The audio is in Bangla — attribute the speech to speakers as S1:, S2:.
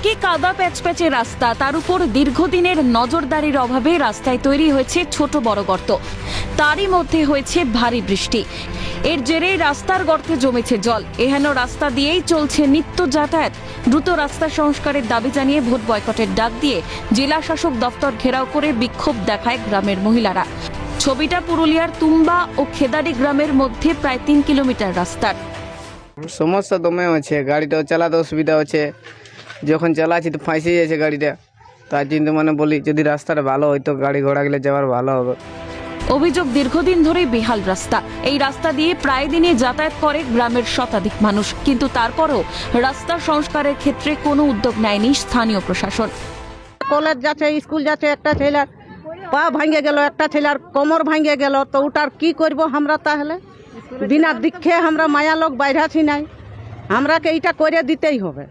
S1: একে কাদা প্যাচপ্যাচে রাস্তা, তার উপর দীর্ঘদিনের নজরদারির অভাবে রাস্তায় তৈরি হয়েছে ছোট বড় গর্ত। তারই মধ্যে হয়েছে ভারী বৃষ্টি। এর জেরেই রাস্তার গর্তে জমেছে জল। এহেন রাস্তা দিয়েই চলছে নিত্য যাতায়াত। দ্রুত রাস্তা সংস্কারের দাবি জানিয়ে ভোট বয়কটের ডাক দিয়ে জেলা শাসক দফতর ঘেরাও করে বিক্ষোভ দেখায় গ্রামের মহিলারা। ছবিটা পুরুলিয়ার তুম্বা ও খেদারি গ্রামের মধ্যে প্রায় 3 কিলোমিটার রাস্তার।
S2: সমস্যা দমে আছে, গাড়িটাও চালাতে অসুবিধা হচ্ছে, যখন চালাচ্ছি তো ফাঁসে যাচ্ছে গাড়িটা। তার জন্য বলি যদি রাস্তাটা ভালো হইতো গাড়ি ঘোড়া গেলে যাওয়ার ভালো হবে।
S1: অভিযোগ দীর্ঘদিন ধরেই বেহাল রাস্তা। এই রাস্তা দিয়ে প্রায় দিনই যাতায়াত করে গ্রামের শতাধিক মানুষ, কিন্তু তারপরও রাস্তা সংস্কারের ক্ষেত্রে কোনো উদ্যোগ নেয়নি স্থানীয় প্রশাসন।
S3: কলেজ যাচ্ছে, স্কুল যাচ্ছে, একটা ছেলের পা ভাঙে গেল, একটা ছেলের কোমর ভাঙে গেল, তো ওটার কি করব আমরা? তাহলে বিনা দীক্ষে আমরা মায়া লোক বাইরাছি নাই, আমরাকে এইটা করে দিতেই হবে।